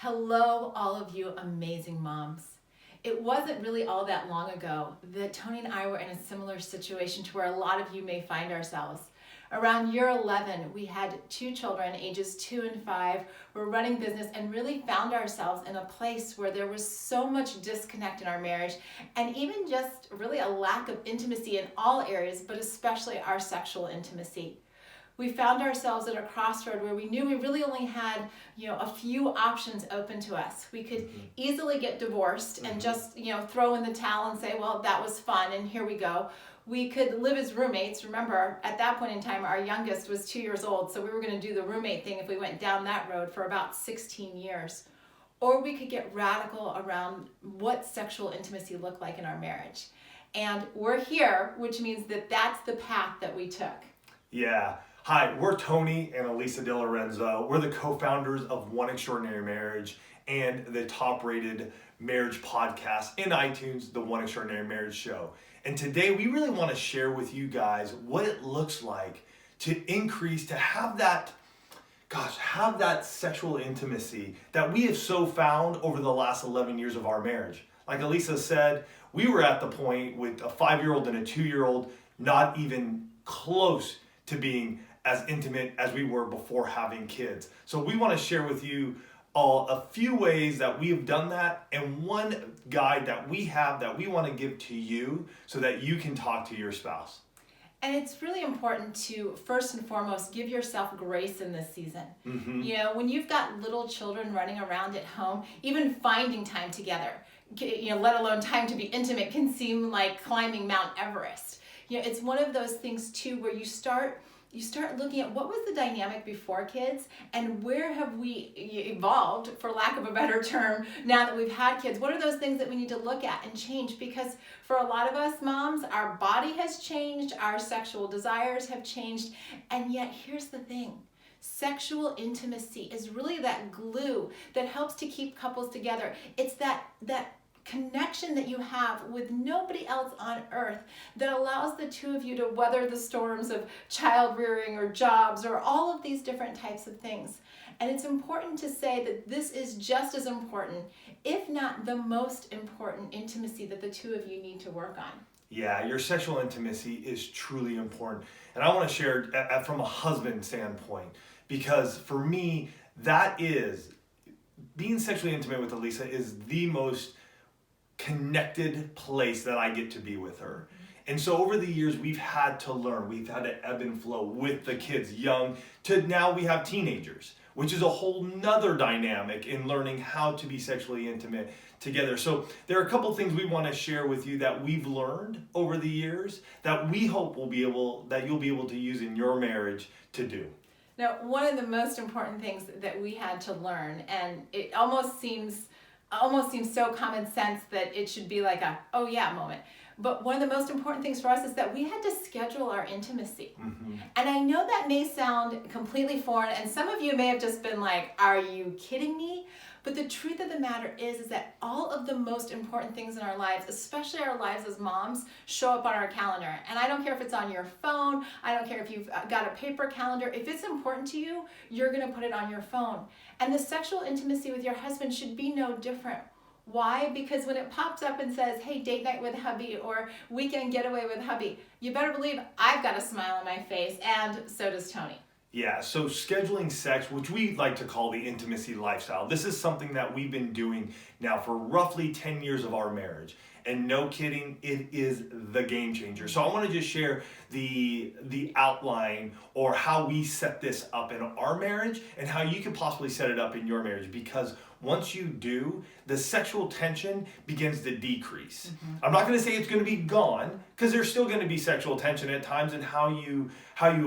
Hello, all of you amazing moms. It wasn't really all that long ago that Tony and I were in a similar situation to where a lot of you may find ourselves. Around year 11, we had two children, ages 2 and 5. We're running business and really found ourselves in a place where there was so much disconnect in our marriage and even just really a lack of intimacy in all areas, but especially our sexual intimacy. We found ourselves at a crossroad where we knew we really only had, a few options open to us. We could easily get divorced and just, throw in the towel and say, well, that was fun and here we go. We could live as roommates. Remember, at that point in time, our youngest was 2 years old, so we were going to do the roommate thing if we went down that road for about 16 years. Or we could get radical around what sexual intimacy looked like in our marriage. And we're here, which means that that's the path that we took. Yeah. Hi, we're Tony and Alissa DeLorenzo. We're the co-founders of One Extraordinary Marriage and the top-rated marriage podcast in iTunes, the One Extraordinary Marriage Show. And today we really want to share with you guys what it looks like to increase, to have that sexual intimacy that we have so found over the last 11 years of our marriage. Like Alissa said, we were at the point with a 5-year-old and a 2-year-old not even close to being as intimate as we were before having kids. So we want to share with you all a few ways that we have done that and one guide that we have that we want to give to you so that you can talk to your spouse. And it's really important to, first and foremost, give yourself grace in this season. Mm-hmm. When you've got little children running around at home, even finding time together, let alone time to be intimate, can seem like climbing Mount Everest. It's one of those things too where you start looking at what was the dynamic before kids and where have we evolved, for lack of a better term, now that we've had kids. What are those things that we need to look at and change? Because for a lot of us moms, our body has changed, our sexual desires have changed, and yet here's the thing. Sexual intimacy is really that glue that helps to keep couples together. It's that connection that you have with nobody else on earth that allows the two of you to weather the storms of child rearing or jobs or all of these different types of things. And it's important to say that this is just as important, if not the most important intimacy that the two of you need to work on. Yeah, your sexual intimacy is truly important. And I want to share from a husband standpoint, because for me, that is, being sexually intimate with Alissa is the most connected place that I get to be with her. And so over the years, we've had to learn. We've had to ebb and flow with the kids, young to now we have teenagers, which is a whole nother dynamic in learning how to be sexually intimate together. So there are a couple things we want to share with you that we've learned over the years that we hope you'll be able to use in your marriage to do. Now, one of the most important things that we had to learn, and it almost seems so common sense that it should be like a, oh yeah moment. But one of the most important things for us is that we had to schedule our intimacy. Mm-hmm. And I know that may sound completely foreign, and some of you may have just been like, are you kidding me? But the truth of the matter is that all of the most important things in our lives, especially our lives as moms, show up on our calendar. And I don't care if it's on your phone, I don't care if you've got a paper calendar. If it's important to you, you're gonna put it on your phone. And the sexual intimacy with your husband should be no different. Why? Because when it pops up and says, hey, date night with hubby or weekend getaway with hubby, you better believe I've got a smile on my face, and so does Tony. Yeah, so scheduling sex, which we like to call the intimacy lifestyle, this is something that we've been doing now for roughly 10 years of our marriage. And no kidding, it is the game changer. So I want to just share the outline or how we set this up in our marriage and how you could possibly set it up in your marriage, because once you do, the sexual tension begins to decrease. Mm-hmm. I'm not going to say it's going to be gone, because there's still going to be sexual tension at times in how you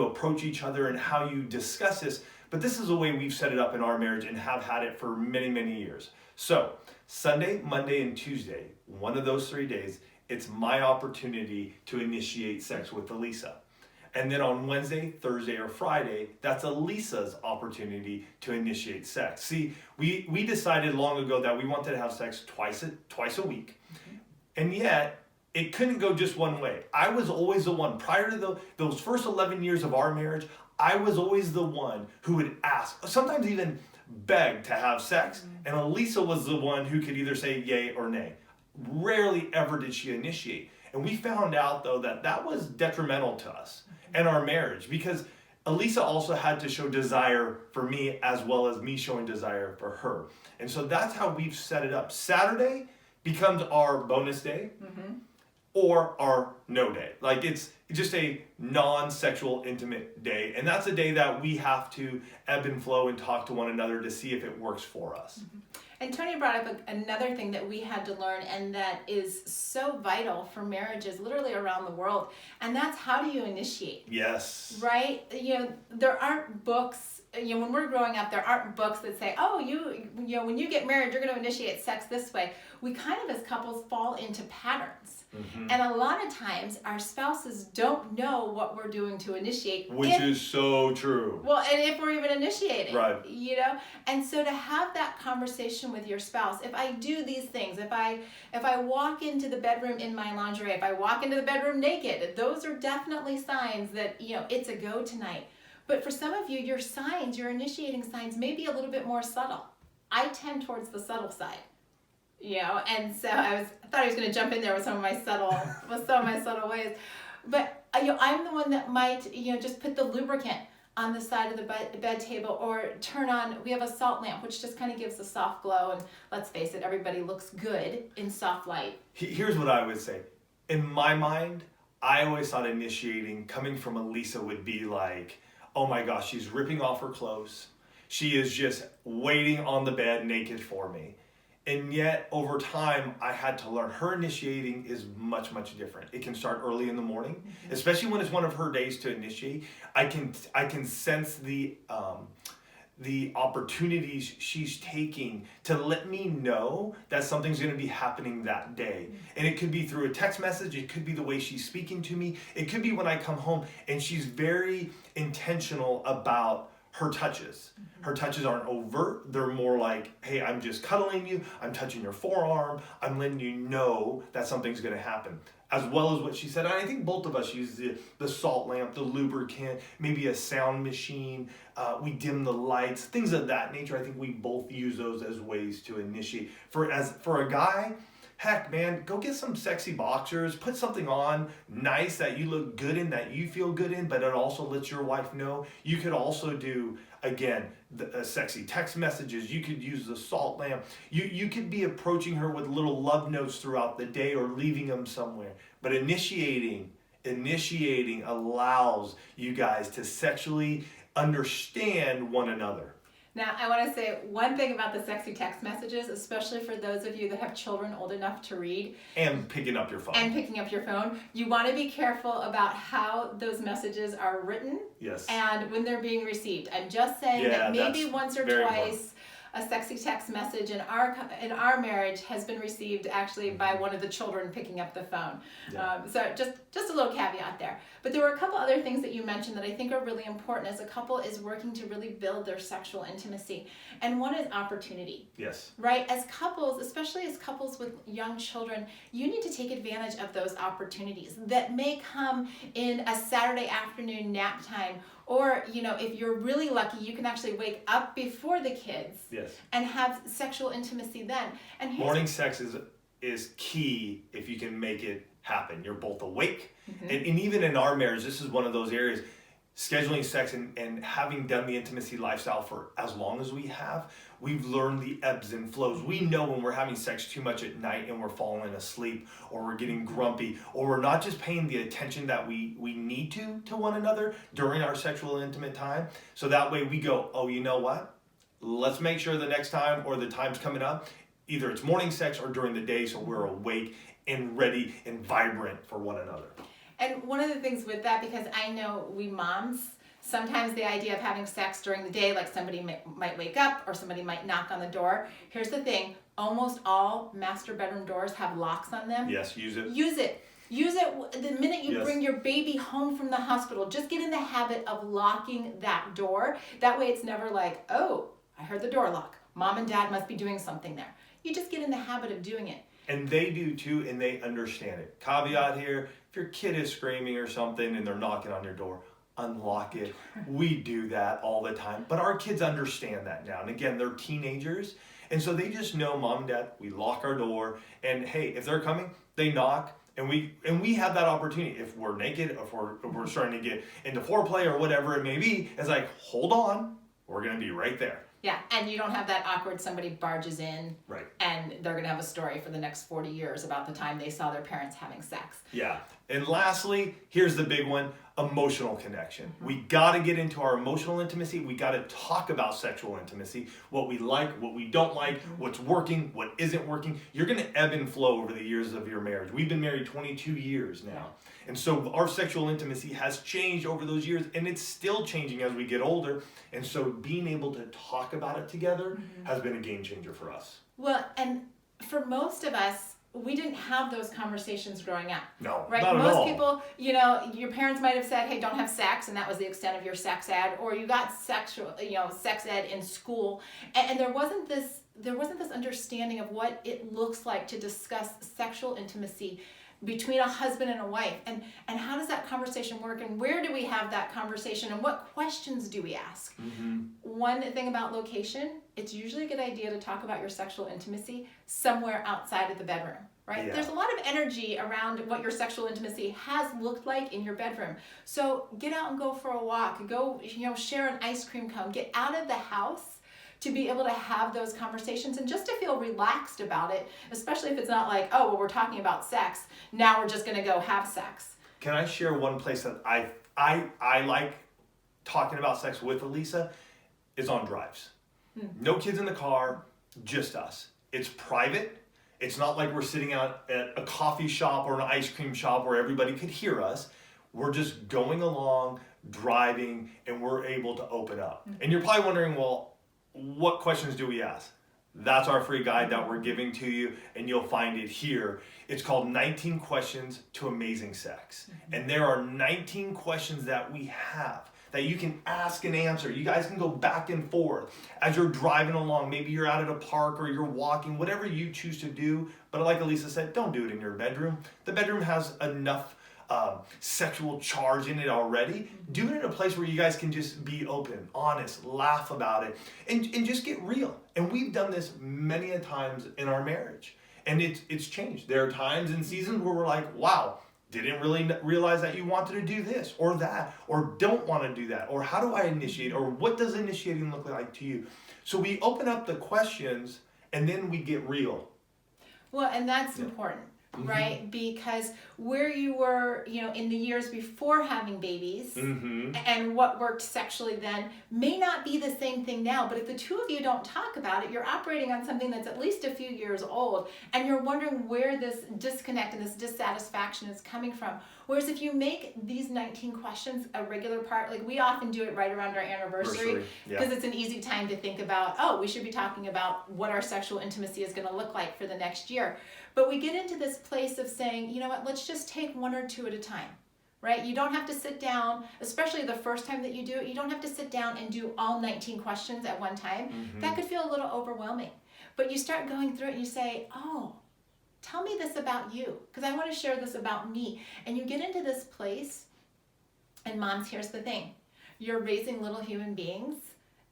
approach each other and how you discuss this. But this is the way we've set it up in our marriage and have had it for many, many years. So Sunday, Monday, and Tuesday, one of those 3 days, it's my opportunity to initiate sex with Alissa. And then on Wednesday, Thursday, or Friday, that's Alissa's opportunity to initiate sex. See, we decided long ago that we wanted to have sex twice a week. Mm-hmm. And yet, it couldn't go just one way. I was always the one, prior to those first 11 years of our marriage, I was always the one who would ask, sometimes even begged to have sex, and Alissa was the one who could either say yay or nay. Rarely ever did she initiate. And we found out, though, that that was detrimental to us and our marriage, because Alissa also had to show desire for me as well as me showing desire for her. And so that's how we've set it up. Saturday becomes our bonus day or our no day. Like, it's just a non-sexual intimate day. And that's a day that we have to ebb and flow and talk to one another to see if it works for us. And Tony brought up another thing that we had to learn, and that is so vital for marriages literally around the world, and that's how do you initiate? Yes. Right? You know, there aren't books, you know, when we're growing up, there aren't books that say, oh, you know, when you get married, you're going to initiate sex this way. We kind of, as couples, fall into patterns. And a lot of times, our spouses don't know what we're doing to initiate. Which is so true. Well, and if we're even initiating. Right. You know? And so to have that conversation with your spouse, if I do these things, if I walk into the bedroom in my lingerie, if I walk into the bedroom naked, those are definitely signs that, you know, it's a go tonight. But for some of you, your signs, your initiating signs may be a little bit more subtle. I tend towards the subtle side. You know, and so I thought I was going to jump in there with some of my subtle ways, but you know, I'm the one that might, you know, just put the lubricant on the side of the bed table, or turn on. We have a salt lamp, which just kind of gives a soft glow, and let's face it, everybody looks good in soft light. Here's what I would say. In my mind, I always thought initiating coming from Alissa would be like, oh my gosh, she's ripping off her clothes. She is just waiting on the bed naked for me. And yet, over time, I had to learn her initiating is much, much different. It can start early in the morning, especially when it's one of her days to initiate. I can sense the opportunities she's taking to let me know that something's going to be happening that day. And it could be through a text message. It could be the way she's speaking to me. It could be when I come home and she's very intentional about her touches. Her touches aren't overt. They're more like, hey, I'm just cuddling you. I'm touching your forearm. I'm letting you know that something's going to happen. As well as what she said. And I think both of us use the salt lamp, the lubricant, maybe a sound machine. We dim the lights, things of that nature. I think we both use those as ways to initiate. For a guy, heck, man, go get some sexy boxers, put something on nice that you look good in, that you feel good in, but it also lets your wife know. You could also do, again, sexy text messages. You could use the salt lamp. You could be approaching her with little love notes throughout the day or leaving them somewhere. But initiating allows you guys to sexually understand one another. Now, I want to say one thing about the sexy text messages, especially for those of you that have children old enough to read. And picking up your phone. You want to be careful about how those messages are written. Yes. And when they're being received. I'm just saying that maybe once or twice important. A sexy text message in our marriage has been received actually by one of the children picking up the phone. Yeah. So just a little caveat there. But there were a couple other things that you mentioned that I think are really important as a couple is working to really build their sexual intimacy. And one is opportunity. Yes. Right? As couples, especially as couples with young children, you need to take advantage of those opportunities that may come in a Saturday afternoon nap time. Or, you know, if you're really lucky, you can actually wake up before the kids. Yes. And have sexual intimacy then. And morning sex is key if you can make it happen. You're both awake. And even in our marriage, this is one of those areas, scheduling sex and having done the intimacy lifestyle for as long as we have, we've learned the ebbs and flows. We know when we're having sex too much at night and we're falling asleep, or we're getting grumpy, or we're not just paying the attention that we need to one another during our sexual intimate time. So that way we go, oh, you know what? Let's make sure the next time or the time's coming up, either it's morning sex or during the day, so we're awake and ready and vibrant for one another. And one of the things with that, because I know we moms, sometimes the idea of having sex during the day, like somebody might wake up or somebody might knock on the door. Here's the thing, almost all master bedroom doors have locks on them. Yes, use it. Use it the minute you bring your baby home from the hospital. Just get in the habit of locking that door. That way it's never like, oh, I heard the door lock. Mom and dad must be doing something there. You just get in the habit of doing it. And they do too, and they understand it. Caveat here, if your kid is screaming or something and they're knocking on your door, unlock it. We do that all the time. But our kids understand that now. And again, they're teenagers. And so they just know mom and dad, we lock our door. And hey, if they're coming, they knock. And we have that opportunity. If we're naked, if we're starting to get into foreplay or whatever it may be, it's like, hold on, we're going to be right there. Yeah, and you don't have that awkward somebody barges in, right, and they're going to have a story for the next 40 years about the time they saw their parents having sex. Yeah, and lastly, here's the big one, emotional connection. Mm-hmm. We got to get into our emotional intimacy. We got to talk about sexual intimacy, what we like, what we don't like, what's working, what isn't working. You're going to ebb and flow over the years of your marriage. We've been married 22 years now. And so our sexual intimacy has changed over those years, and it's still changing as we get older. And so being able to talk about it together has been a game changer for us. Well, and for most of us, we didn't have those conversations growing up. No, right? not at Most all. people, you know, your parents might have said, "Hey, don't have sex," and that was the extent of your sex ed, or you got sex ed in school, and there wasn't this understanding of what it looks like to discuss sexual intimacy between a husband and a wife, and how does that conversation work, and where do we have that conversation, and what questions do we ask? One thing about location, it's usually a good idea to talk about your sexual intimacy somewhere outside of the bedroom, right? Yeah. There's a lot of energy around what your sexual intimacy has looked like in your bedroom. So get out and go for a walk, go, share an ice cream cone, get out of the house to be able to have those conversations and just to feel relaxed about it, especially if it's not like, oh, well, we're talking about sex, now we're just gonna go have sex. Can I share one place that I like talking about sex with Alissa is on drives. No kids in the car, just us. It's private. It's not like we're sitting out at a coffee shop or an ice cream shop where everybody could hear us. We're just going along, driving, and we're able to open up. And you're probably wondering, well, what questions do we ask? That's our free guide that we're giving to you, and you'll find it here. It's called 19 Questions to Amazing Sex. And there are 19 questions that we have that you can ask and answer. You guys can go back and forth as you're driving along. Maybe you're out at a park or you're walking, whatever you choose to do. But like Alissa said, don't do it in your bedroom. The bedroom has enough sexual charge in it already. Do it in a place where you guys can just be open, honest, laugh about it, and just get real. And we've done this many a times in our marriage, and it's changed. There are times and seasons where we're like, wow, didn't really realize that you wanted to do this or that, or don't want to do that, or how do I initiate, or what does initiating look like to you? So we open up the questions, and then we get real. Well, and that's important. Right? Because where you were, in the years before having babies and what worked sexually then may not be the same thing now. But if the two of you don't talk about it, you're operating on something that's at least a few years old, and you're wondering where this disconnect and this dissatisfaction is coming from. Whereas if you make these 19 questions a regular part, like we often do it right around our anniversary, because it's an easy time to think about, oh, we should be talking about what our sexual intimacy is going to look like for the next year. But we get into this place of saying, you know what, let's just take one or two at a time, right? You don't have to sit down, especially the first time that you do it, you don't have to sit down and do all 19 questions at one time. That could feel a little overwhelming. But you start going through it and you say, oh, tell me this about you, because I want to share this about me. And you get into this place, and moms, here's the thing. You're raising little human beings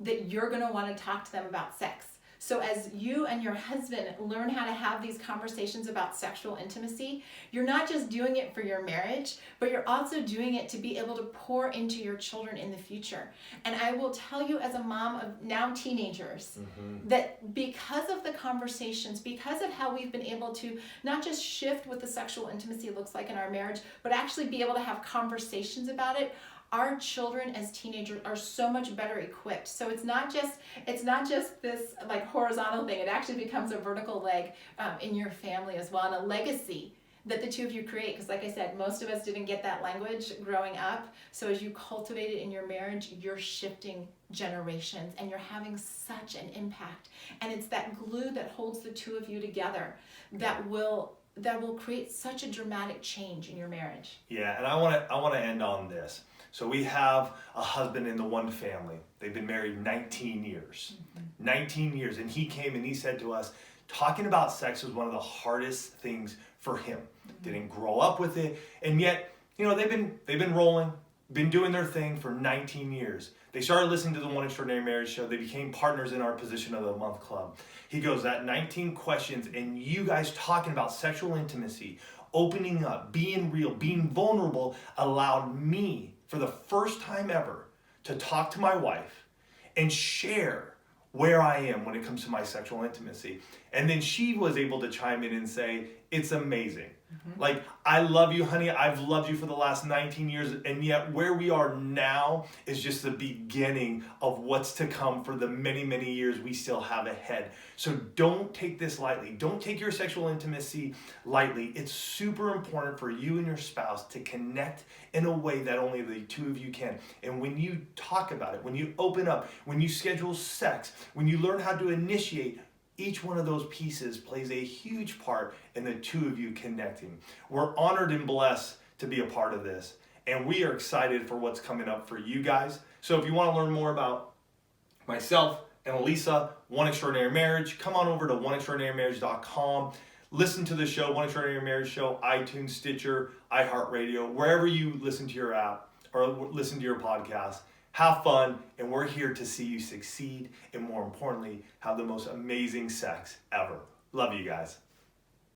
that you're going to want to talk to them about sex. So as you and your husband learn how to have these conversations about sexual intimacy, you're not just doing it for your marriage, but you're also doing it to be able to pour into your children in the future. And I will tell you, as a mom of now teenagers, that because of the conversations, because of how we've been able to not just shift what the sexual intimacy looks like in our marriage, but actually be able to have conversations about it, our children as teenagers are so much better equipped. So it's not just this like horizontal thing. It actually becomes a vertical leg in your family as well, and a legacy that the two of you create. Because like I said, most of us didn't get that language growing up. So as you cultivate it in your marriage, you're shifting generations, and you're having such an impact. And it's that glue that holds the two of you together that will create such a dramatic change in your marriage. Yeah, and I want to end on this. So we have a husband in the one family. They've been married 19 years. 19 years. And he came and he said to us, talking about sex was one of the hardest things for him. Didn't grow up with it. And yet, they've been rolling. been doing their thing for 19 years. They started listening to the One Extraordinary Marriage show. They became partners in our Position of the Month Club. He goes, that 19 questions and you guys talking about sexual intimacy, opening up, being real, being vulnerable, allowed me for the first time ever to talk to my wife and share where I am when it comes to my sexual intimacy. And then she was able to chime in and say, it's amazing. Like, I love you, honey. I've loved you for the last 19 years. And yet where we are now is just the beginning of what's to come for the many, many years we still have ahead. So don't take this lightly. Don't take your sexual intimacy lightly. It's super important for you and your spouse to connect in a way that only the two of you can. And when you talk about it, when you open up, when you schedule sex, when you learn how to initiate, each one of those pieces plays a huge part in the two of you connecting. We're honored and blessed to be a part of this. And we are excited for what's coming up for you guys. So if you want to learn more about myself and Alissa, One Extraordinary Marriage, come on over to oneextraordinarymarriage.com. Listen to the show, One Extraordinary Marriage Show, iTunes, Stitcher, iHeartRadio, wherever you listen to your app or listen to your podcast. Have fun, and we're here to see you succeed, and more importantly, have the most amazing sex ever. Love you guys.